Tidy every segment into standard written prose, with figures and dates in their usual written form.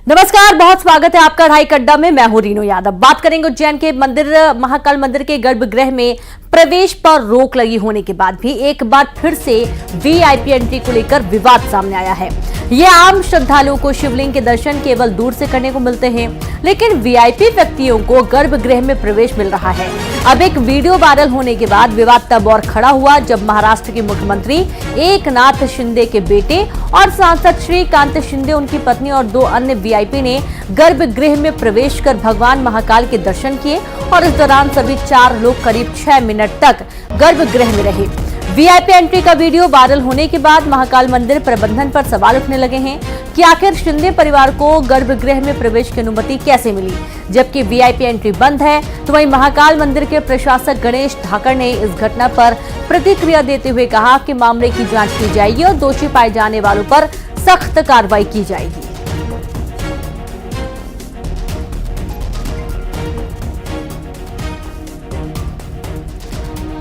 नमस्कार, बहुत स्वागत है आपका ढाई अड्डा में। मैं हूं रीनू यादव। बात करेंगे उज्जैन के मंदिर महाकाल मंदिर के गर्भगृह में प्रवेश पर रोक लगी होने के बाद भी एक बार फिर से वीआईपी एंट्री को लेकर विवाद सामने आया है। ये आम श्रद्धालुओं को शिवलिंग के दर्शन केवल दूर से करने को मिलते हैं, लेकिन वीआईपी व्यक्तियों को गर्भगृह में प्रवेश मिल रहा है। अब एक वीडियो वायरल होने के बाद विवाद तब और खड़ा हुआ जब महाराष्ट्र के मुख्यमंत्री एकनाथ शिंदे के बेटे और सांसद श्रीकांत शिंदे, उनकी पत्नी और 2 अन्य वीआईपी ने गर्भगृह में प्रवेश कर भगवान महाकाल के दर्शन किए और इस दौरान सभी 4 लोग करीब 6 मिनट तक गर्भगृह में रहे। वीआईपी एंट्री का वीडियो वायरल होने के बाद महाकाल मंदिर प्रबंधन पर सवाल उठने लगे हैं कि आखिर शिंदे परिवार को गर्भगृह में प्रवेश की अनुमति कैसे मिली, जबकि वीआईपी एंट्री बंद है। तो वहीं महाकाल मंदिर के प्रशासक गणेश ठाकर ने इस घटना पर प्रतिक्रिया देते हुए कहा कि मामले की जांच की जाएगी और दोषी पाए जाने वालों पर सख्त कार्रवाई की जाएगी।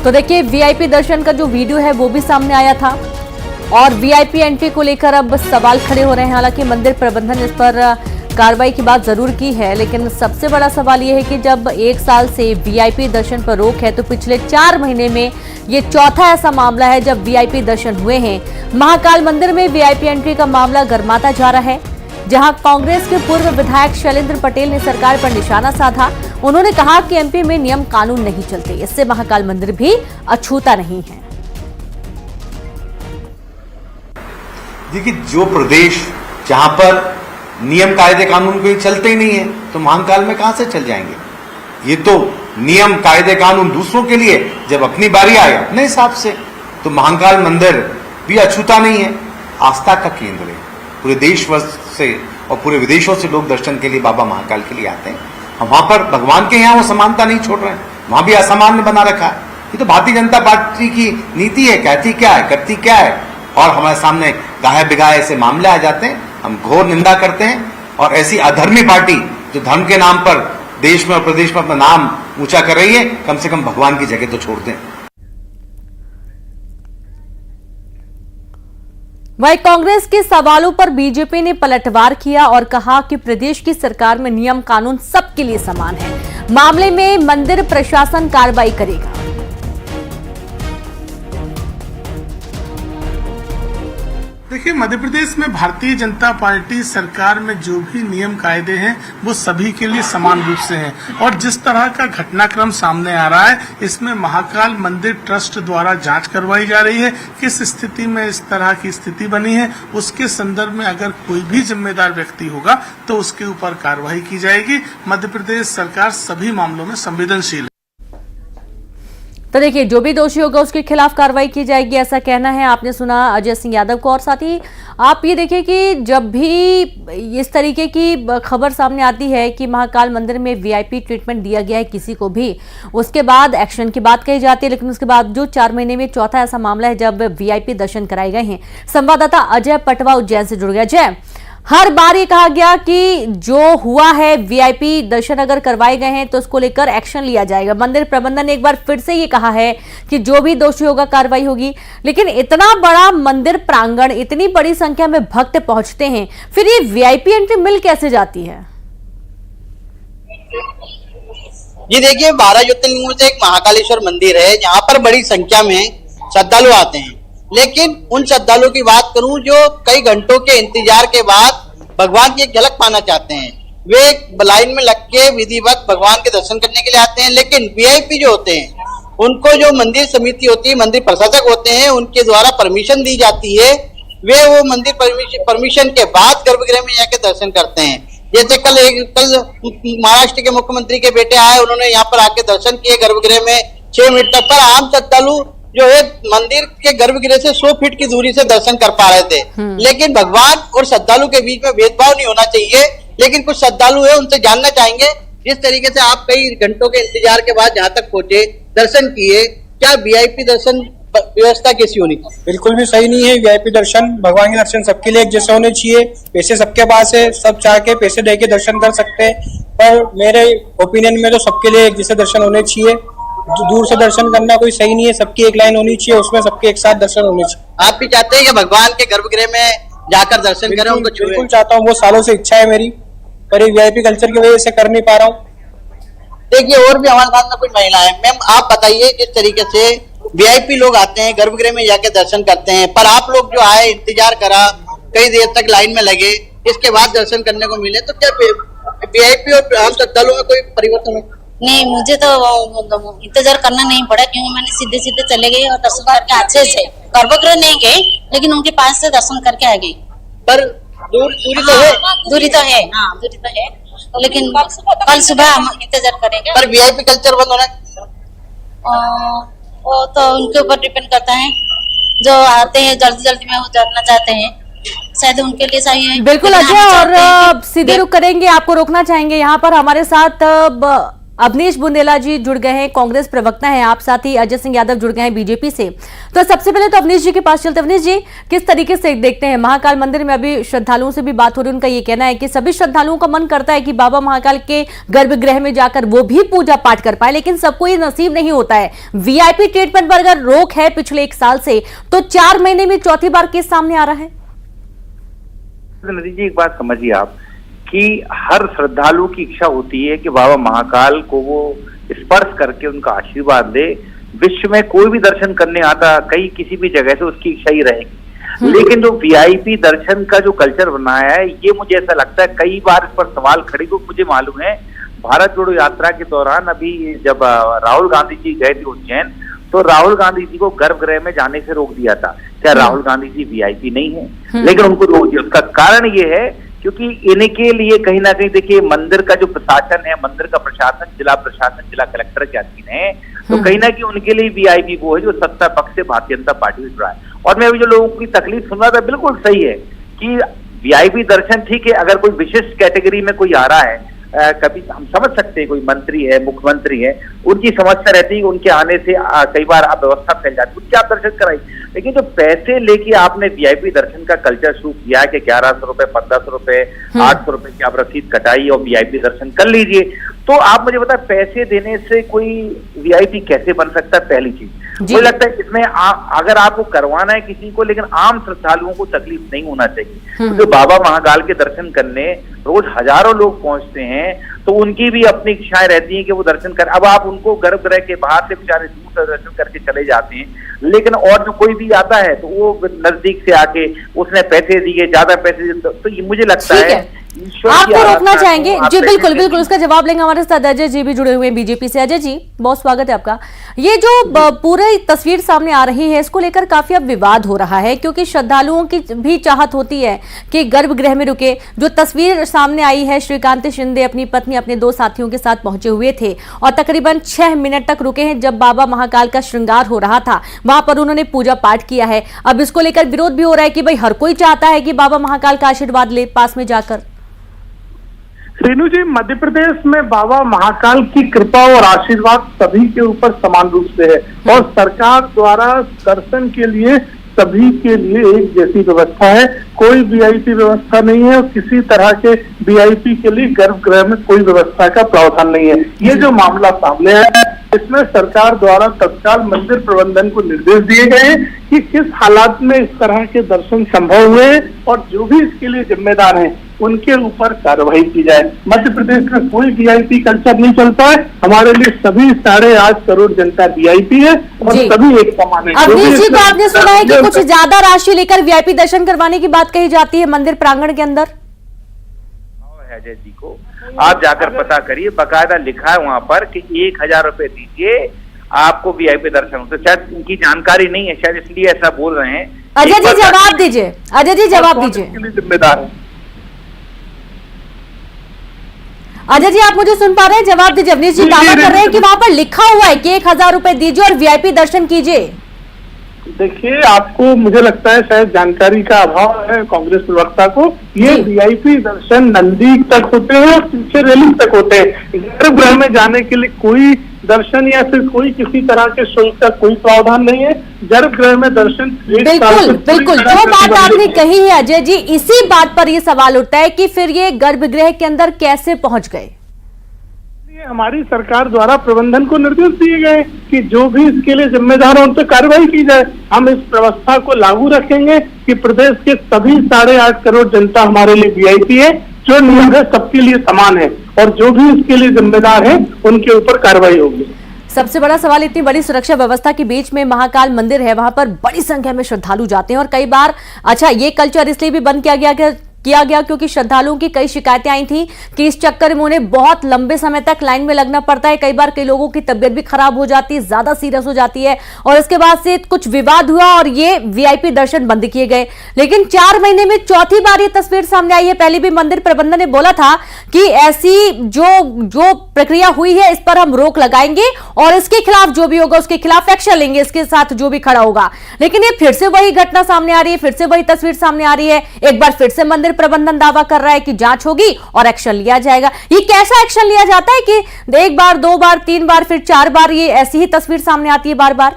तो देखिए, वीआईपी दर्शन का जो वीडियो है वो भी सामने आया था और वीआईपी एंट्री को लेकर अब सवाल खड़े हो रहे हैं। हालांकि मंदिर प्रबंधन इस पर कार्रवाई की बात जरूर की है, लेकिन सबसे बड़ा सवाल यह है कि जब 1 साल से वीआईपी दर्शन पर रोक है तो पिछले 4 महीने में ये चौथा ऐसा मामला है जब वीआईपी दर्शन हुए हैं। महाकाल मंदिर में वीआईपी एंट्री का मामला गरमाता जा रहा है, जहां कांग्रेस के पूर्व विधायक शैलेंद्र पटेल ने सरकार पर निशाना साधा। उन्होंने कहा कि एमपी में नियम कानून नहीं चलते, इससे महाकाल मंदिर भी अछूता नहीं है। देखिए, जो प्रदेश जहां पर नियम कायदे कानून कोई चलते ही नहीं है तो महाकाल में कहां से चल जाएंगे। ये तो नियम कायदे कानून दूसरों के लिए, जब अपनी बारी आए अपने हिसाब से। तो महाकाल मंदिर भी अछूता नहीं है, आस्था का केंद्र है। पूरे देश से और पूरे विदेशों से लोग दर्शन के लिए बाबा महाकाल के लिए आते हैं। हम वहां पर भगवान के यहाँ वो समानता नहीं छोड़ रहे हैं, वहां भी असामान्य बना रखा है। ये तो भारतीय जनता पार्टी की नीति है, कहती क्या है करती क्या है, और हमारे सामने गाहे बिगाहे ऐसे मामले आ जाते हैं। हम घोर निंदा करते हैं और ऐसी अधर्मी पार्टी जो धर्म के नाम पर देश में और प्रदेश में अपना नाम ऊंचा कर रही है, कम से कम भगवान की जगह तो छोड़ दें। वहीं कांग्रेस के सवालों पर बीजेपी ने पलटवार किया और कहा कि प्रदेश की सरकार में नियम कानून सबके लिए समान है, मामले में मंदिर प्रशासन कार्रवाई करेगा। देखिए, मध्य प्रदेश में भारतीय जनता पार्टी सरकार में जो भी नियम कायदे हैं वो सभी के लिए समान रूप से हैं और जिस तरह का घटनाक्रम सामने आ रहा है इसमें महाकाल मंदिर ट्रस्ट द्वारा जांच करवाई जा रही है। किस स्थिति में इस तरह की स्थिति बनी है उसके संदर्भ में अगर कोई भी जिम्मेदार व्यक्ति होगा तो उसके ऊपर कार्रवाई की जाएगी। मध्य प्रदेश सरकार सभी मामलों में संवेदनशील है। तो देखिए, जो भी दोषी होगा उसके खिलाफ कार्रवाई की जाएगी, ऐसा कहना है। आपने सुना अजय सिंह यादव को। और साथ ही आप ये देखिए कि जब भी इस तरीके की खबर सामने आती है कि महाकाल मंदिर में वीआईपी ट्रीटमेंट दिया गया है किसी को भी, उसके बाद एक्शन की बात कही जाती है, लेकिन उसके बाद जो 4 महीने में चौथा ऐसा मामला है जब वीआईपी दर्शन कराए गए हैं। संवाददाता अजय पटवा उज्जैन से जुड़ गया। जय, हर बार ये कहा गया कि जो हुआ है वीआईपी दर्शन अगर करवाए गए हैं तो उसको लेकर एक्शन लिया जाएगा। मंदिर प्रबंधन ने एक बार फिर से ये कहा है कि जो भी दोषी होगा कार्रवाई होगी, लेकिन इतना बड़ा मंदिर प्रांगण, इतनी बड़ी संख्या में भक्त पहुंचते हैं, फिर ये वीआईपी एंट्री मिल कैसे जाती है? ये देखिए, 12 ज्योतिर्लिंगों से एक महाकालेश्वर मंदिर है जहाँ पर बड़ी संख्या में श्रद्धालु आते हैं, लेकिन उन श्रद्धालुओं की बात करूं जो कई घंटों के इंतजार के बाद भगवान की एक झलक पाना चाहते हैं, वे लाइन में लग के विधिवत भगवान के दर्शन करने के लिए आते हैं। लेकिन वीआईपी जो होते हैं उनको जो मंदिर समिति होती है, मंदिर प्रशासक होते हैं, उनके द्वारा परमिशन दी जाती है, वे वो मंदिर परमिशन के बाद गर्भगृह में जाके दर्शन करते हैं। जैसे कल महाराष्ट्र के मुख्यमंत्री के बेटे आए, उन्होंने यहाँ पर आके दर्शन किए गर्भगृह में 6 मिनट तक। पर आम श्रद्धालु जो है मंदिर के गर्भगृह से 100 फीट की दूरी से दर्शन कर पा रहे थे। लेकिन भगवान और श्रद्धालु के बीच में भेदभाव नहीं होना चाहिए। लेकिन कुछ श्रद्धालु है, उनसे जानना चाहेंगे, जिस तरीके से आप कई घंटों के इंतजार के बाद जहाँ तक पहुंचे, दर्शन किए, क्या वीआईपी दर्शन व्यवस्था कैसी होनी चाहिए? बिल्कुल भी सही नहीं है। वीआईपी दर्शन, भगवान के दर्शन सबके लिए एक जैसे होने चाहिए। पैसे सबके पास है, सब चाह के पैसे दे के दर्शन कर सकते हैं, पर मेरे ओपिनियन में तो सबके लिए एक जैसे दर्शन होने चाहिए। दूर से दर्शन करना कोई सही नहीं है, सबकी एक लाइन होनी चाहिए, उसमें सबके एक साथ दर्शन होने चाहिए। आप भी चाहते हैं कि भगवान के गर्भगृह में जाकर दर्शन करें, उनको छुएं? बिल्कुल चाहता हूँ, वो सालों से इच्छा है मेरी। पर ये वीआईपी कल्चर की वजह से कर नहीं पा रहा हूँ। देखिए और भी हमारे साथ में कुछ महिला है। मैम आप बताइए किस तरीके से वीआईपी लोग आते हैं गर्भगृह में जाके दर्शन करते हैं, पर आप लोग जो आए इंतजार करा, कई देर तक लाइन में लगे, इसके बाद दर्शन करने को मिले, तो क्या वीआईपी और आम श्रद्धालुओं में कोई परिवर्तन है? नहीं, मुझे तो इंतजार करना नहीं पड़ा क्योंकि मैंने सीधे सीधे चले गई और दर्शन करके अच्छे से, गर्भगृह नहीं गए लेकिन उनके पास से दर्शन करके आ गई। पर दूरी तो है, दूरी तो है, हाँ दूरी तो है, लेकिन कल सुबह हम इंतजार करेंगे। पर वीआईपी कल्चर बंद होना वो तो उनके ऊपर डिपेंड करता है, जो आते हैं जल्दी जल्दी में वो जानना चाहते हैं, शायद उनके लिए सही है। बिल्कुल लेकिन हम अजय, चाहते हैं और कि सीधे रुक करेंगे, आपको रोकना चाहेंगे यहाँ पर। हमारे साथ अवनीश बुंदेला जी जुड़ गए हैं, कांग्रेस प्रवक्ता हैं आप, साथ ही अजय सिंह यादव जुड़ गए हैं बीजेपी से। तो सबसे पहले तो अवनीश जी के पास चलते। अवनीश जी, किस तरीके से देखते हैं महाकाल मंदिर में अभी श्रद्धालुओं से भी बात हो रही है, उनका ये कहना है कि सभी श्रद्धालुओं का मन करता है कि बाबा महाकाल के गर्भगृह में जाकर वो भी पूजा पाठ कर पाए, लेकिन सबको ये नसीब नहीं होता है। वीआईपी ट्रीटमेंट पर अगर रोक है पिछले 1 साल से, तो 4 महीने में चौथी बार केस सामने आ रहा है। नदी जी एक बात समझिए आप कि हर श्रद्धालु की इच्छा होती है कि बाबा महाकाल को वो स्पर्श करके उनका आशीर्वाद दे। विश्व में कोई भी दर्शन करने आता कहीं किसी भी जगह से उसकी इच्छा ही रहेगी, लेकिन जो वीआईपी दर्शन का जो कल्चर बनाया है, ये मुझे ऐसा लगता है कई बार इस पर सवाल खड़े को मुझे मालूम है। भारत जोड़ो यात्रा के दौरान अभी जब राहुल गांधी जी गए थे उज्जैन, तो राहुल गांधी जी को गर्भगृह में जाने से रोक दिया था। क्या राहुल गांधी जी वीआईपी नहीं है? लेकिन उनको रोक दिया। उसका कारण ये है क्योंकि इनके लिए कहीं ना कहीं देखिए मंदिर का जो प्रशासन है, मंदिर का प्रशासन, जिला प्रशासन, जिला कलेक्टर के अधीन है, तो कहीं ना कहीं उनके लिए वीआईपी वो है जो सत्ता पक्ष से भारतीय जनता पार्टी से जुड़ा है। और मैं अभी जो लोगों की तकलीफ सुन रहा था, बिल्कुल सही है कि वीआईपी दर्शन ठीक है, अगर कोई विशिष्ट कैटेगरी में कोई आ रहा है, कभी हम समझ सकते हैं कोई मंत्री है, मुख्यमंत्री है, उनकी समस्या रहती है, उनके आने से कई बार अव्यवस्था फैल जाती है, उसके आप दर्शन कराइए। लेकिन जो पैसे लेके आपने वीआईपी दर्शन का कल्चर शुरू किया कि 1100 रुपए, 1500 रुपए, 800 रुपए की आप रसीद कटाइए और वीआईपी दर्शन कर लीजिए, तो आप मुझे बताएं पैसे देने से कोई वीआईपी कैसे बन सकता है? पहली चीज मुझे लगता है इसमें अगर आपको करवाना है किसी को, लेकिन आम श्रद्धालुओं को तकलीफ नहीं होना चाहिए। तो बाबा महाकाल के दर्शन करने रोज हजारों लोग पहुंचते हैं, तो उनकी भी अपनी इच्छाएं रहती हैं कि वो दर्शन करें। अब आप उनको गर्भगृह के बाहर से बेचारे दूर से दर्शन करके चले जाते हैं, लेकिन और जो कोई भी आता है तो वो नजदीक से आके उसने पैसे दिए, ज्यादा पैसे दिए, तो ये मुझे लगता है आपको रोकना चाहेंगे जी। बिल्कुल बिल्कुल, उसका जवाब लेंगे। हमारे साथ अजय जी भी जुड़े हुए हैं बीजेपी से। अजय जी, बहुत स्वागत है आपका। ये जो पूरी तस्वीर सामने आ रही है, इसको लेकर काफी अब विवाद हो रहा है, क्योंकि श्रद्धालुओं की भी चाहत होती है कि गर्भगृह में रुके। जो तस्वीर सामने आई है, श्रीकांत शिंदे अपनी पत्नी, अपने 2 साथियों के साथ पहुंचे हुए थे और तकरीबन 6 मिनट तक रुके हैं। जब बाबा महाकाल का श्रृंगार हो रहा था, वहां पर उन्होंने पूजा पाठ किया है। अब इसको लेकर विरोध भी हो रहा है कि भाई हर कोई चाहता है कि बाबा महाकाल का आशीर्वाद ले पास में जाकर। रेणु जी, मध्य प्रदेश में बाबा महाकाल की कृपा और आशीर्वाद सभी के ऊपर समान रूप से है, और सरकार द्वारा दर्शन के लिए सभी के लिए एक जैसी व्यवस्था है। कोई वीआईपी व्यवस्था नहीं है और किसी तरह के वीआईपी के लिए गर्भगृह में कोई व्यवस्था का प्रावधान नहीं है। ये जो मामला सामने है, इसमें सरकार द्वारा तत्काल मंदिर प्रबंधन को निर्देश दिए गए हैं कि किस हालात में इस तरह के दर्शन संभव हुए और जो भी इसके लिए जिम्मेदार हैं उनके ऊपर कार्रवाई की जाए। मध्य प्रदेश में कोई वीआईपी कल्चर नहीं चलता है। हमारे लिए सभी 8.5 करोड़ जनता वीआईपी है और सभी एक समान है। अवनीश जी को आपने सुना है कि कुछ ज्यादा राशि लेकर वीआईपी दर्शन करवाने की बात कही जाती है मंदिर प्रांगण के अंदर। अजय जी को आप जाकर पता करिए, बाकायदा लिखा है वहां पर कि 1000 रुपए दीजिए आपको वीआईपी दर्शन हो। तो शायद उनकी जानकारी नहीं है, शायद इसलिए ऐसा बोल रहे हैं। अजय जी जवाब दीजिए, अजय जी जवाब दीजिए। जिम्मेदार है अजय जी, आप मुझे सुन पा रहे हैं? जवाब दीजिए। अवनीश जी दावा कर रहे हैं कि वहां पर लिखा हुआ है कि 1000 रुपए दीजिए और वीआईपी दर्शन कीजिए। देखिए, आपको मुझे लगता है शायद जानकारी का अभाव है कांग्रेस प्रवक्ता को। ये वीआईपी दर्शन नंदी तक होते हैं और पीछे रेलिंग तक होते हैं। गर्भगृह में जाने के लिए कोई दर्शन या फिर कोई किसी तरह के शुल्क का कोई प्रावधान नहीं है। गर्भगृह में दर्शन बिल्कुल बिल्कुल, जो बात आपने कही है अजय जी, इसी बात पर ये सवाल उठता है कि फिर ये गर्भगृह के अंदर कैसे पहुंच गए। हमारी सरकार द्वारा प्रबंधन को निर्देश दिए गए कि जो भी इसके लिए जिम्मेदार है उन पर कार्रवाई की जाए। हम इस व्यवस्था को लागू रखेंगे कि प्रदेश के सभी 8.5 करोड़ जनता हमारे लिए वीआईपी है जो नियम है सबके लिए समान है और जो भी इसके लिए जिम्मेदार है उनके ऊपर कार्रवाई होगी। सबसे बड़ा सवाल, इतनी बड़ी सुरक्षा व्यवस्था के बीच में महाकाल मंदिर है, वहां पर बड़ी संख्या में श्रद्धालु जाते हैं और कई बार ये कल्चर इसलिए भी बंद किया गया क्योंकि श्रद्धालुओं की कई शिकायतें आई थी कि इस चक्कर में उन्हें बहुत लंबे समय तक लाइन में लगना पड़ता है। कई बार कई लोगों की तबियत भी खराब हो जाती है, ज्यादा सीरियस हो जाती है और इसके बाद से कुछ विवाद हुआ और ये वीआईपी दर्शन बंद किए गए। लेकिन 4 महीने में चौथी बार ये तस्वीर सामने आई है। पहले भी मंदिर प्रबंधन ने बोला था कि ऐसी जो प्रक्रिया हुई है इस पर हम रोक लगाएंगे और इसके खिलाफ जो भी होगा उसके खिलाफ एक्शन लेंगे, इसके साथ जो भी खड़ा होगा। लेकिन ये फिर से वही घटना सामने आ रही है, फिर से वही तस्वीर सामने आ रही है। एक बार फिर से मंदिर प्रबंधन दावा कर रहा है कि जांच होगी और एक्शन लिया जाएगा। ये कैसा एक्शन लिया जाता है कि 1 बार 2 बार 3 बार फिर 4 बार ये ऐसी ही तस्वीर सामने आती है बार बार?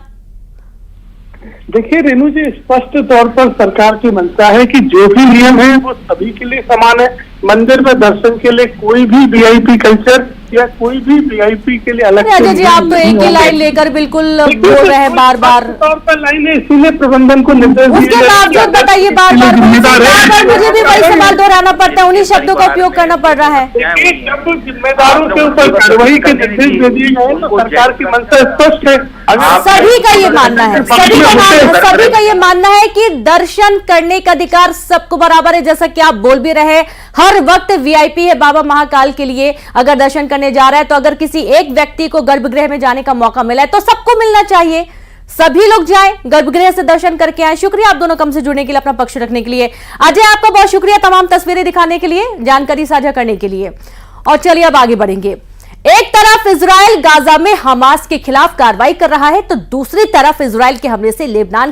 देखिए रेणु जी, स्पष्ट तौर पर सरकार की मंशा है कि जो भी नियम है वो सभी के लिए समान है। मंदिर में दर्शन के लिए कोई भी वीआईपी कल्चर या कोई भी वीआईपी के लिए अलग अजय जी, आप तो एक ही लाइन लेकर बिल्कुल बोल रहे हैं बार बार। तौर पर लाइन है, इसीलिए प्रबंधन को निर्देश उसके बावजूद बताइए बार बार मुझे भी वही सवाल दोहराना पड़ता है, उन्हीं शब्दों का उपयोग करना पड़ रहा है। जिम्मेदारों के ऊपर कार्रवाई के निर्देश दे दिए गए तो सरकार की मंशा स्पष्ट है। सभी का ये मानना है, सभी का ये मानना है कि दर्शन करने का अधिकार सबको बराबर है। जैसा कि आप बोल भी रहे, हर वक्त वीआईपी है बाबा महाकाल के लिए। अगर दर्शन करने जा रहा है तो अगर किसी एक व्यक्ति को गर्भगृह में जाने का मौका मिला है तो सबको मिलना चाहिए। सभी लोग जाएं, गर्भगृह से दर्शन करके आए। शुक्रिया आप दोनों कम से जुड़ने के लिए, अपना पक्ष रखने के लिए। अजय, आपका बहुत शुक्रिया तमाम तस्वीरें दिखाने के लिए, जानकारी साझा करने के लिए। और चलिए अब आगे बढ़ेंगे। एक तरफ इजराइल गाजा में हमास के खिलाफ कार्रवाई कर रहा है तो दूसरी तरफ इजराइल के हमले से लेबनान